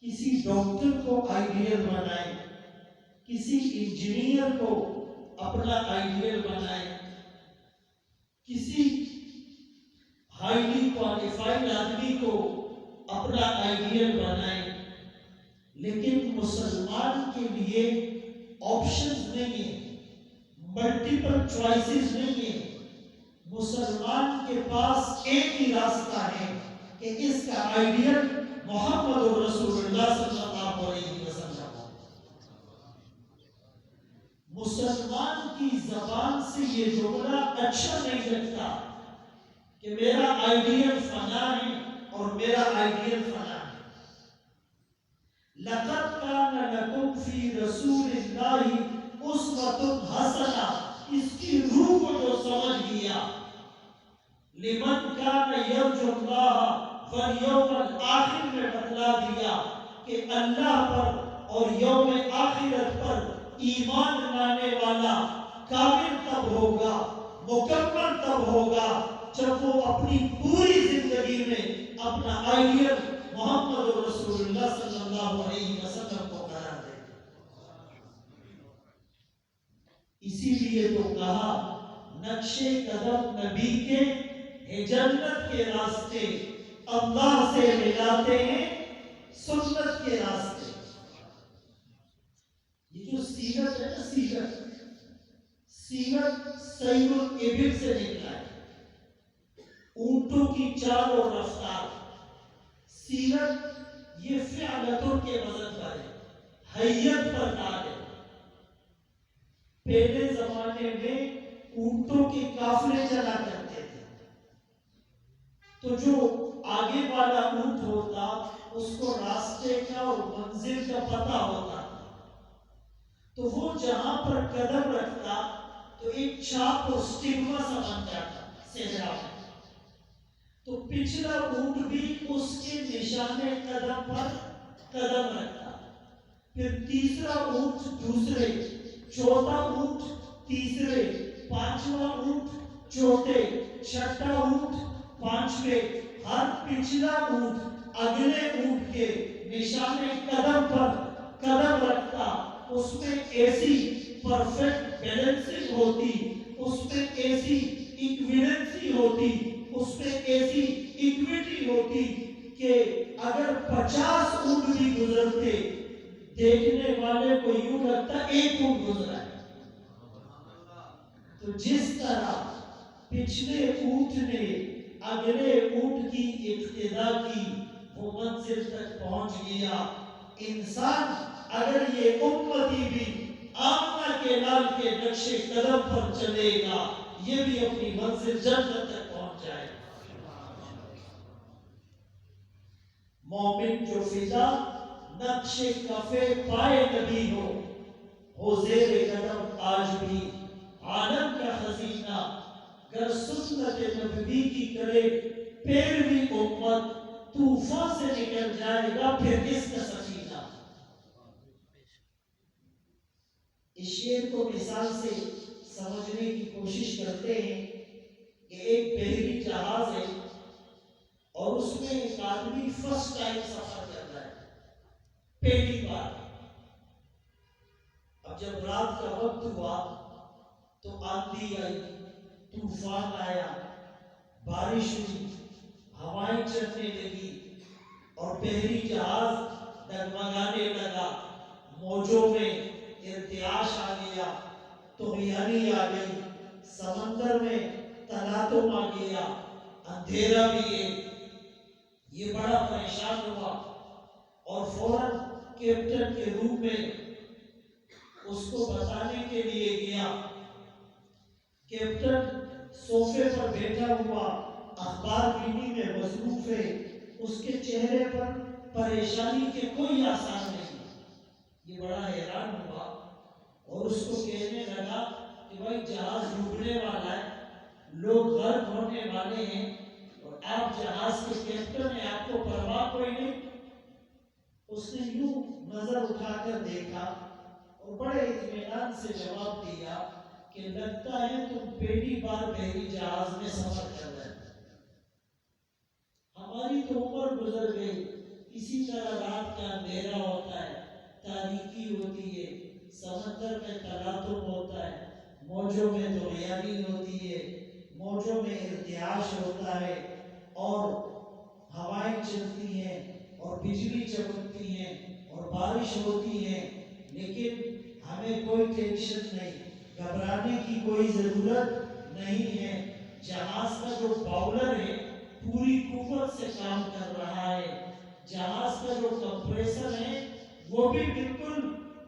کسی ڈاکٹر کو آئیڈیل بنائیں، کسی انجینئر کو اپنا آئیڈیل بنائیں، کسی ہائیلی کوالیفائڈ آدمی کو اپنا آئیڈیل بنائیں، لیکن مسلمان کے لیے آپشنز نہیں ہیں، ملٹیپل چوائسز نہیں ہیں۔ مسلمان کے پاس ایک ہی راستہ ہے کہ اس کا آئیڈیل محمد رسول اللہ صلی اللہ علیہ وسلم ہو۔ مسلمان کی زبان سے یہ جملہ اچھا نہیں لگتا کہ میرا آئیڈیل فلاں ہے اور میرا آئیڈیل فلاں ہے۔ لَقَدْ كَانَ لَكُمْ فِي رَسُولِ اللَّهِ أُسْوَةٌ حَسَنَةٌ، اس کی روح کو جو سمجھ لیا، لِمَنْ كَانَ يَرْجُو اللَّهَ وَالْيَوْمَ الْآخِرَ میں بتلا دیا کہ اللہ پر اور یوم آخرت پر ایمان لانے والا کامل تب ہوگا، مکمل تب ہوگا جب وہ اپنی پوری زندگی میں اپنا آئیڈیل محمد رسول اللہ صلی اللہ علیہ وسلم کو قرار دے۔ اسی لیے تو کہا نقشے قدم نبی کے جنت کے راستے اللہ سے ملاتے ہیں سنت کے راستے۔ یہ جو سیرت ہے نا، سیرت سیر الابل سے نکلا ہے، اونٹوں کی چال اور رفتار۔ سیرت یہ فعلتوں کے وزن پر ہے، حیت پر دار ہے۔ پہلے زمانے میں اونٹوں کے قافلے چلا کرتے تھے، تو جو آگے والا اونٹ ہوتا اس کو راستے کا اور منزل کا پتہ ہوتا تھا، تو وہ جہاں پر قدم رکھتا تو ایک چھاپ اور سٹگما سا بن جاتا صحرا میں، تو پچھلا اونٹ بھی اس کے نشان قدم پر قدم رکھتا، پھر تیسرا اونٹ دوسرے، چوتھا اونٹ تیسرے، پانچواں اونٹ چوتھے، چھٹا اونٹ پانچویں، ہر پچھلا اونٹ اگلے اونٹ کے نشان قدم پر قدم رکھتا۔ اس میں ایسی پرفیکٹ بیلنسنگ ہوتی، اس میں ایسی ایکویلنسی ہوتی، اس میں ایسی ایکویٹی ہوتی کہ اگر 50 اونٹ بھی گزرتے دیکھنے والے کو یوں لگتا ایک اونٹ گزرا ہے۔ تو جس طرح پچھلے اونٹ نے اگلے اونٹ کی اقتدا کی، وہ منزل تک پہنچ گیا۔ انسان اگر یہ امتی بھی آمنہ کے لال کے نقش قدم پر چلے گا، یہ بھی اپنی منزل جنت تک پہنچ جائے گا۔ مومن جو فضا نقش کفے پائے نبی ہو زیر قدم آج بھی عالم کا خزینہ، گر سنت نبوی کی کرے پیروی امت، طوفان سے نکل جائے گا پھر اس کا سفینہ۔ اس شعر کو مثال سے سمجھنے کی کوشش کرتے ہیں کہ ایک بحری جہاز ہے اور اس میں ایک آدمی فرسٹ ٹائم سفر کر رہا ہے، پہلی بار۔ اب جب رات کا وقت ہوا تو آندھی آئی، طوفان آیا، بارش ہوئی، ہوائیں چلنے لگی اور بحری جہاز ڈگمگانے لگا، موجوں میں ارتعاش آ گیا، طغیانی آ گئی، سمندر میں تلاطم آ گیا، اندھیرا بھی ہے۔ یہ بڑا پریشان ہوا اور فوراً کیپٹن کے روپ میں اس کو بتانے کے لیے گیا۔ کیپٹن صوفے پر بیٹھا ہوا اخبار بینی میں مصروف ہے، اس کے چہرے پر پریشانی کے کوئی آثار نہیں۔ یہ بڑا حیران ہوا اور اس کو کہنے لگا کہ بھائی جہاز ڈوبنے والا ہے، لوگ غرق ہونے والے ہیں اور آپ جہاز کے کیپٹن ہیں، آپ کو پرواہ کوئی نہیں۔ اس نے یوں نظر اٹھا کر دیکھا اور بڑے اطمینان سے جواب دیا کہ لگتا ہے تم پہلی بار بحری جہاز میں سفر کر رہے ہیں، ہماری تو عمر گزر گئی، اسی طرح رات کا اندھیرا ہوتا ہے، تاریکی ہوتی ہے، سمندر میں تلاطم ہوتا ہے، موجوں میں طغیانی ہوتی ہے، موجوں میں ارتعاش ہوتا ہے، اور ہوائیں چلتی ہیں اور بجلی چمکتی ہیں اور بارش ہوتی ہے، لیکن ہمیں کوئی ٹینشن نہیں، گھبرانے کی کوئی ضرورت نہیں ہے۔ جہاز کا جو باؤلر ہے پوری قوت سے کام کر رہا ہے، جہاز کا جو کمپریسر ہے وہ بھی بالکل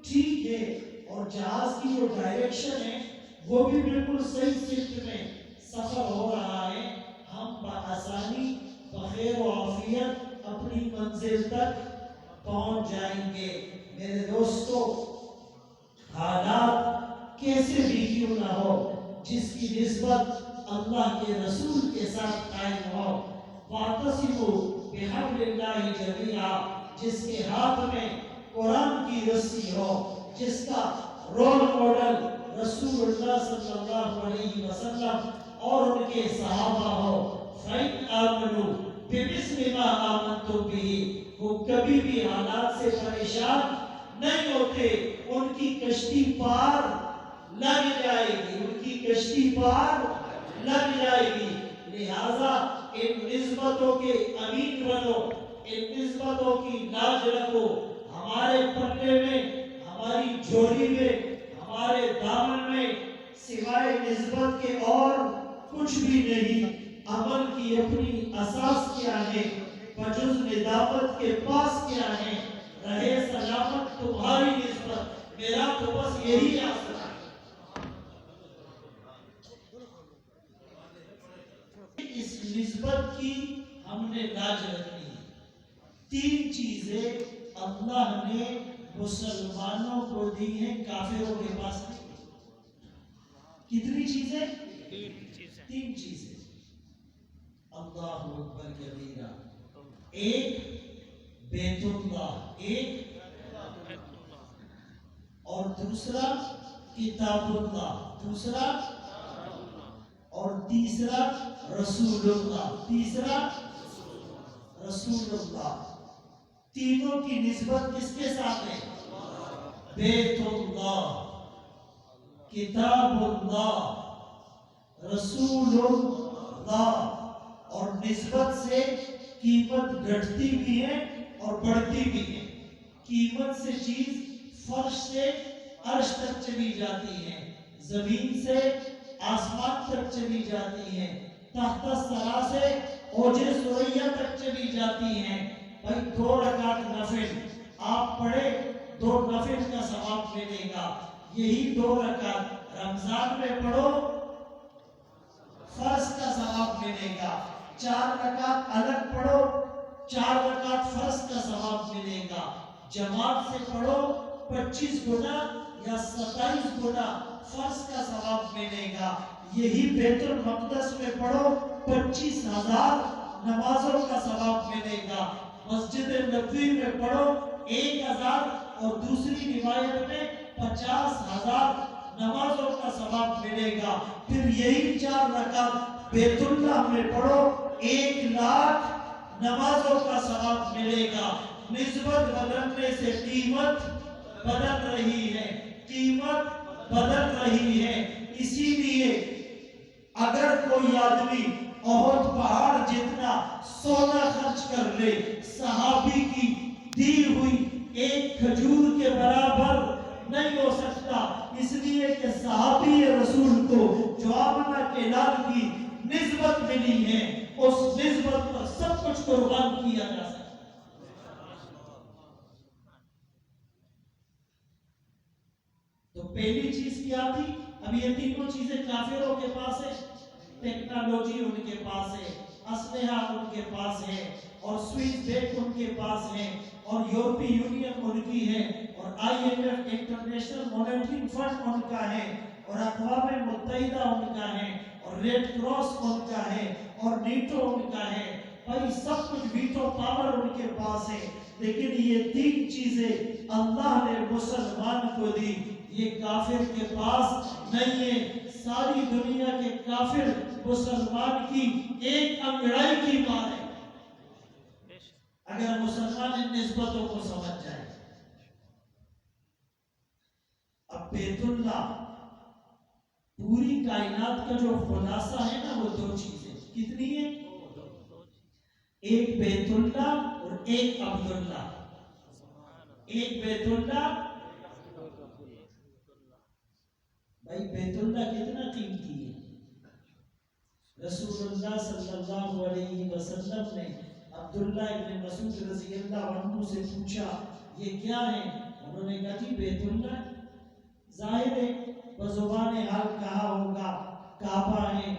ٹھیک ہے، اور جہاز کی جو ڈائریکشن ہے وہ بھی بالکل صحیح سمت میں سفر ہو رہا ہے۔ ہم بآسانی بخیر و عافیت اپنی منزل تک پہنچ جائیں گے۔ میرے دوستو، حالات کیسے بھی کیوں نہ ہو، جس کی نسبت اللہ کے رسول کے ساتھ قائم ہو، وَاعْتَصِمُوا بِحَبْلِ اللَّهِ جَمِيعًا، جس کے ہاتھ میں قرآن کی رسی ہو، جس کا رول ماڈل رسول اللہ صلی اللہ علیہ وسلم اور ان کے صحابہ ہو، فَإِنْ آمَنُوا بِمِثْلِ مَا آمَنْتُمْ بِهِ، وہ کبھی بھی حالات سے پریشان نہیں ہوتے، ان کی کشتی پار لگ جائے گی، ان کی کشتی پار لگ جائے گی۔ لہٰذا ان نسبتوں کے امین بنو، ان نسبتوں کی لاج رکھو، ہمارے پلے میں، ہماری جھولی میں، ہمارے دامن میں سوائے نسبت کے اور کچھ بھی نہیں۔ عمل کی اپنی اساس کیا ہے، بجز ندامت کے پاس کیا ہے، رہے سلامت تمہاری نسبت، میرا تو بس یہی آسرا ہے۔ اس نسبت کی ہم نے لاج رکھنی ہے۔ تین چیزیں اللہ نے مسلمانوں کو دی ہیں، کافروں کے پاس نہیں۔ کتنی چیزیں؟ تین چیزیں۔ اللہ اکبر کبیرہ۔ ایک بیت اللہ، ایک اور دوسرا کتاب اللہ، دوسرا اور تیسرا رسول اللہ، تیسرا رسول اللہ۔ تینوں کی نسبت کس کے ساتھ ہے؟ بیت اللہ، کتاب اللہ، رسول اللہ۔ اور نسبت سے قیمت گھٹتی بھی ہے اور بڑھتی بھی ہے۔ قیمت سے چیز فرش سے عرش تک چلی جاتی ہے، زمین سے آسمان تک چلی جاتی ہے، تحت الثری سے اوج ثریا تک چلی جاتی ہیں۔ بھائی 2 رکعت نفل آپ پڑھے، 2 نفل کا ثواب ملے گا۔ یہی 2 رکعت رمضان میں پڑھو، فرض کا ثواب ملے گا۔ 4 رکعت الگ پڑھو، 4 رکعت فرض کا ثواب ملے گا۔ جماعت سے پڑھو 25 گنا یا 27 گنا فرض کا ثواب ملے گا۔ یہی بیت المقدس میں پڑھو 25,000 نمازوں کا ثواب ملے گا۔ مسجد نبوی میں پڑھو 1,000 اور دوسری روایت میں 50,000 نمازوں کا ثواب ملے گا۔ پھر یہی 4 رکعت بیت اللہ میں پڑھو 1,00,000 نمازوں کا ثواب ملے گا۔ نسبت بدلنے سے قیمت بدل رہی ہے، قیمت بدل رہی ہے۔ اسی لیے اگر کوئی آدمی احد پہاڑ جتنا سونا خرچ کر لے، صحابی کی دی ہوئی ایک کھجور کے برابر نہیں ہو سکتا، اس لیے کہ صحابی رسول کو جو آمنہ کے لال کی نسبت ملی ہے، اس نسبت پر سب کچھ قربان کیا جا سکتا۔ تو پہلی چیز کیا تھی؟ اب یہ تینوں چیزیں کافروں کے پاس ہے، ٹیکنالوجی ان کے پاس ہے، اسلحہ ان کے پاس ہے، اور سوئس بینک ان کے پاس ہے، اور یورپی یونین ان کی ہے، اور IMF انٹرنیشنل مانیٹری فنڈ ان کا ہے، اور اقوام متحدہ ان کا ہے، اور ریڈ کراس ان کا ہے، اور نیٹو ان کا ہے۔ بھائی سب کچھ ویٹو پاور ان کے پاس ہے، لیکن یہ تین چیزیں اللہ نے مسلمان کو دی، یہ کافر کے پاس نہیں ہے۔ ساری دنیا کے کافر مسلمان کی ایک انگڑائی کی ماں ہے۔ اگر مسلمان ان نسبتوں کو سمجھ جائے. اب بیت اللہ پوری کائنات کا جو خلاصہ ہے نا وہ دو چیزیں کتنی ہیں؟ ایک بیت اللہ اور ایک عبداللہ. ایک بیت اللہ. بھائی بیت اللہ کتنا قیمتی ہے. رسول اللہ صلی اللہ علیہ وسلم نے عبداللہ ابن مسعود رضی اللہ عنہ سے پوچھا یہ کیا ہے؟ انہوں نے کہا جی بیت اللہ. ظاہر ہے بزبان حال کہا ہوگا کعبہ ہے،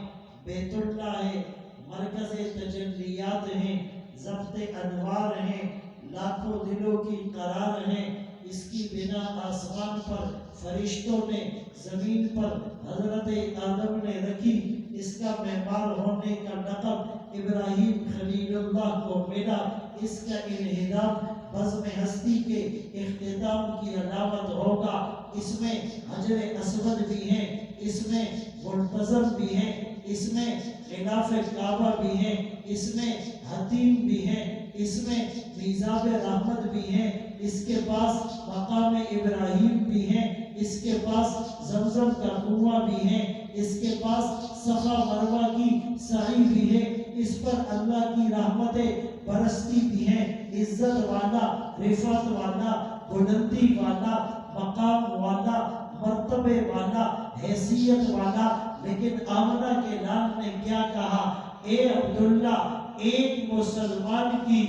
بیت اللہ ہے، مرکز تجلیات ہیں، ضبط انوار ہیں، لاکھوں دلوں کی قرار ہے. اس کی بنا آسمان پر فرشتوں نے، زمین پر حضرت آدم نے رکھی. اس کا معمار ہونے کا لقب ابراہیم خلیل اللہ کو ملا. اس کا انہدام بزم ہستی کے اختتام کی علامت ہوگا. اس میں حجر اسود بھی ہیں، اس میں منتظم بھی ہیں، اس میں غلاف کعبہ بھی ہیں، اس میں حتیم بھی ہیں، اس میں میزاب رحمت بھی ہیں، اس کے پاس مقام ابراہیم بھی ہیں، اس کے پاس زمزم کا کنواں بھی ہے، اس کے پاس صفا مروہ کی سعی بھی ہے. اس پر اللہ کی رحمتیں برستی بھی ہیں. عزت والا، رفعت والا، بلندی والا، مقام والا، مرتبے والا، حیثیت والا. لیکن آمنہ کے لال نے کیا کہا؟ اے عبداللہ، ایک مسلمان کی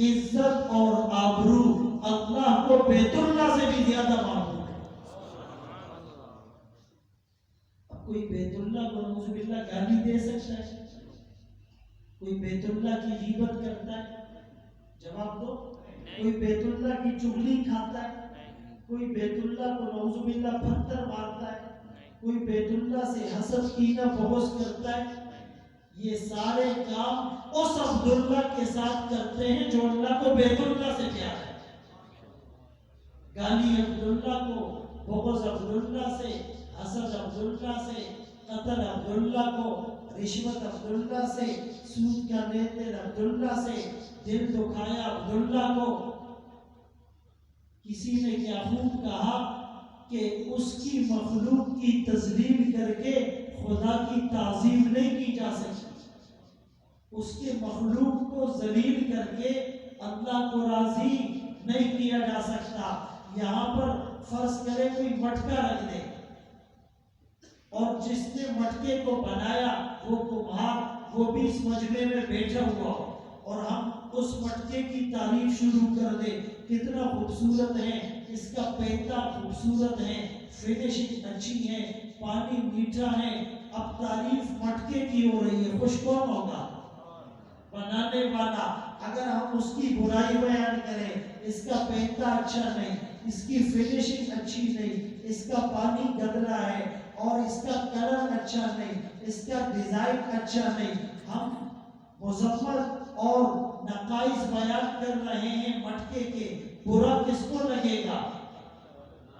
عزت اور آبرو اللہ کو بیت اللہ سے بھی زیادہ معلوم ہے. اب کوئی بیت اللہ کو نعوذ باللہ گالی دے سکتا ہے؟ کوئی بیت اللہ کی غیبت کرتا ہے؟ جواب دو. کوئی بیت اللہ کی چغلی کھاتا ہے؟ کوئی بیت اللہ کو نعوذ باللہ پتھر مارتا ہے؟ کوئی بیت اللہ سے حسد کینہ بغض کرتا ہے؟ یہ سارے کام اس عبداللہ کے ساتھ کرتے ہیں جو اللہ کو بیت اللہ سے پیار ہے. گالی عبداللہ کو، بغض عبداللہ سے، حسد عبداللہ سے، قتل عبداللہ کو، رشوت عبداللہ سے، سود کا لین دین عبداللہ سے، دل دکھایا عبداللہ کو. کسی نے کیا خوب کہا کہ اس کی مخلوق کی تذلیل کر کے خدا کی تعظیم نہیں کی جا سکتی. اس کے مخلوق کو ذلیل کر کے اللہ کو راضی نہیں کیا جا سکتا. یہاں پر فرض کرے کوئی مٹکا رکھ دے اور جس نے مٹکے کو بنایا وہ کمہار وہ بھی اس مجمع میں بیٹھا ہوا اور ہم اس مٹکے کی تعریف شروع کر دے. کتنا خوبصورت ہے، اس کا پیتا خوبصورت ہے، فنیشنگ اچھی ہے، پانی میٹھا ہے. اب تعریف مٹکے کی ہو رہی ہے، خوش کون ہوگا؟ بنانے والا. اگر ہم اس کی برائی بیان کریں، اس کا پیتا اچھا نہیں، اس کی فنیشنگ اچھی نہیں، اس کا پانی گدلا ہے اور اس کا کلر اچھا نہیں، اس کا ڈیزائن اچھا نہیں، ہم مذمت اور نقائص بیان کر رہے ہیں مٹکے کے، برا کس کو لگے گا؟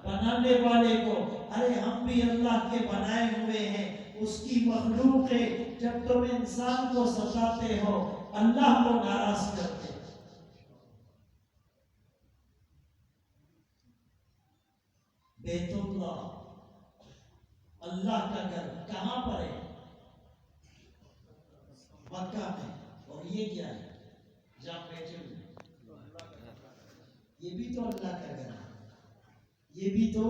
بنانے والے کو. ارے ہم بھی اللہ کے بنائے ہوئے ہیں، اس کی مخلوق ہے. جب تم انسان کو ستاتے ہو اللہ کو ناراض کرتے. بیت اللہ اللہ کا گھر کہاں پر ہے؟ مکہ میں. اور یہ کیا ہے جہاں بیٹھے ہوئے؟ یہ بھی تو اللہ کا گھر ہے، یہ بھی تو.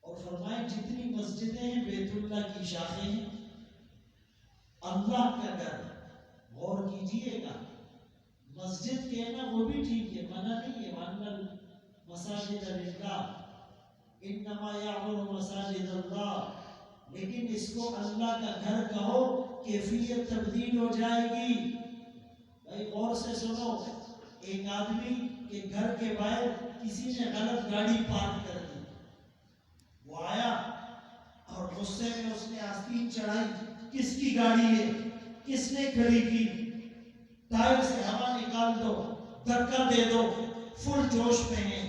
اور فرمائے جتنی مسجدیں ہیں بیت اللہ کی شاخیں ہیں. اللہ کا گھر. غور کیجئے گا، مسجد کہنا وہ بھی ٹھیک ہے، منع نہیں ہے. وَأَنَّ الْمَسَاجِدَ لِلَّهِ إِنَّمَا يَعْمُرُ مَسَاجِدَ اللَّهِ. لیکن اس کو اللہ کا گھر کہو، کیفیت تبدیل ہو جائے گی. بھائی غور سے سنو. ایک آدمی کے گھر کے باہر کسی نے غلط گاڑی پارک کر دی. وہ آیا اور غصے میں اس نے آستین چڑھائی. کس کی گاڑی ہے؟ کس نے کھڑی کی؟ ٹائر سے ہوا نکال دو، دھکا دے دو. فل جوش میں ہے.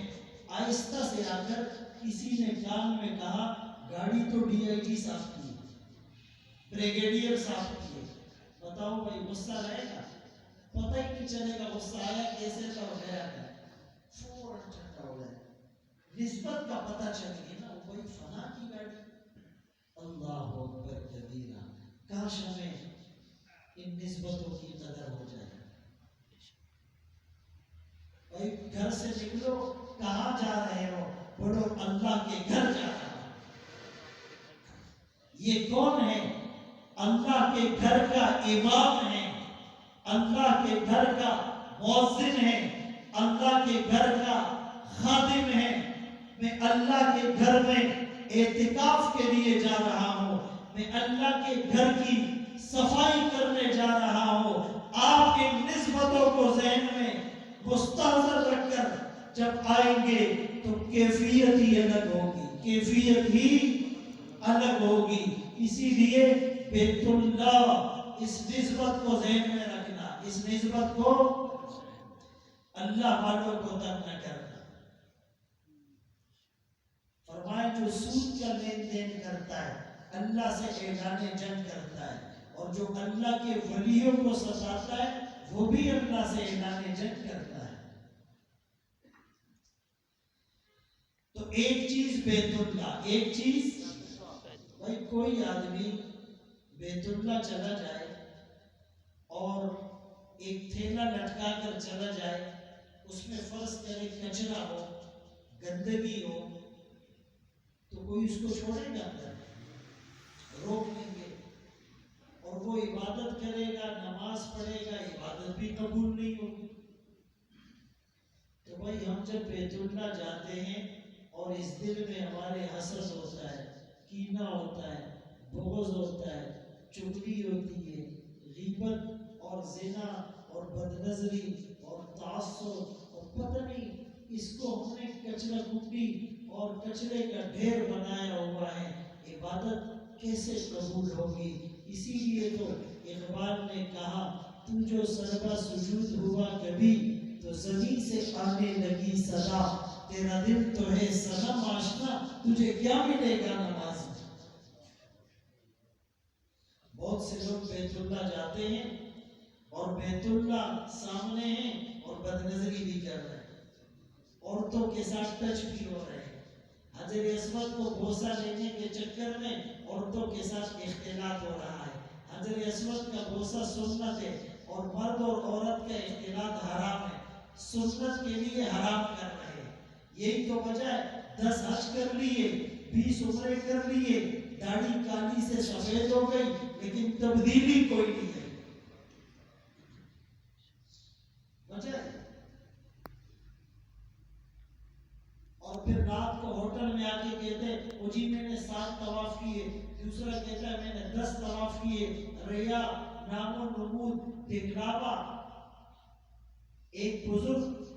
آہستہ سے آ کر کسی نے کان میں کہا گاڑی تو ڈی آئی جی صاحب کی ہے، بریگیڈیئر صاحب کی ہے. بتاؤ بھائی غصہ رہے گا؟ پتہ ہی نہیں چلے گا غصہ آیا کیسے تھا اور گیا کیا، فوراً ٹھنڈا ہو جائے۔ نسبت کا پتہ چل گیا نا، وہ کوئی فنا کی گاڑی۔ اللہ اکبر کبیرہ، کاش ہمیں ان نسبتوں کی قدر ہو جائے۔ بھائی گھر سے نکلو، کہاں جا رہے ہو؟ بولو اللہ کے گھر جا رہا ہوں۔ یہ کون ہے؟ اللہ کے گھر کا امام ہے، اللہ کے گھر کا مؤذن ہے، اللہ کے گھر کا خادم ہے۔ میں اللہ کے گھر میں اعتکاف کے لیے جا رہا ہوں، میں اللہ کے گھر کی صفائی کرنے جا رہا ہوں۔ آپ ان نسبتوں کو ذہن میں مستحضر رکھ کر جب آئیں گے تو کیفیت ہی الگ ہوگی، کیفیت ہی الگ ہوگی۔ اسی لیے بیت اللہ، اس نسبت کو ذہن میں رکھنا، اس نسبت کو اللہ والوں کو تنگ نہ کرنا۔ فرمائے جو سود کا لین دین کرتا ہے اللہ سے اعلان جنگ کرتا ہے، اور جو اللہ کے ولیوں کو ستاتا ہے وہ بھی اللہ سے اعلان جنگ کرتا ہے۔ تو ایک چیز بیت اللہ، ایک چیز بھائی کوئی آدمی بیت اللہ چلا جائے اور ایک تھیلا لٹکا کر چلا جائے، اس میں فرض کرے کچرا ہو، گندگی ہو، تو کوئی اس کو چھوڑے گا؟ روک دیں گے، اور وہ عبادت کرے گا، نماز پڑھے گا، عبادت بھی قبول نہیں ہوگی۔ تو بھائی ہم جب بیت اللہ جاتے ہیں اور اس دل میں ہمارے حسد ہوتا ہے، کینہ ہوتا ہے، بغض ہوتا ہے، چغلی ہوتی ہے، غیبت اور زنا اور بدنظری اور تعصب اور پتہ نہیں اس کو ہم نے کچرا کٹی اور کچرے کا ڈھیر بنایا ہوا ہے، عبادت کیسے قبول ہوگی؟ اسی لیے تو اقبال نے کہا تو جو سربا سجود ہوا کبھی تو زمین سے آنے لگی صدا، تیرا دل تو ہے صنم آشنا، تجھے کیا ملے گا نماز میں۔ بہت سے لوگ بیت اللہ جاتے ہیں اور بیت اللہ سامنے ہیں اور بدنظری بھی کر رہے ہیں، عورتوں کے ساتھ ٹچ بھی ہو رہے ہیں، حجر اسود کو بوسہ لینے کے چکر میں عورتوں کے ساتھ اختلاط ہو رہا ہے۔ حجر اسود کا بوسہ سنت ہے اور مرد اور عورت کا اختلاط حرام ہے، سنت کے لیے حرام کر رہے ہیں۔ یہی تو وجہ ہے 10 حج کر لیے، 20 عمرے کر لیے، داڑھی کالی سے سفید ہو گئی لیکن تبدیلی کوئی نہیں ہے۔ وجہ ہے، اور پھر رات کو ہوٹل میں آ کے کہتے او جی میں نے 7 طواف کیے، دوسرا کہتا ہے میں نے 10 طواف کیے، ریا، نام و نمود، دکھلاوا۔ ایک بزرگ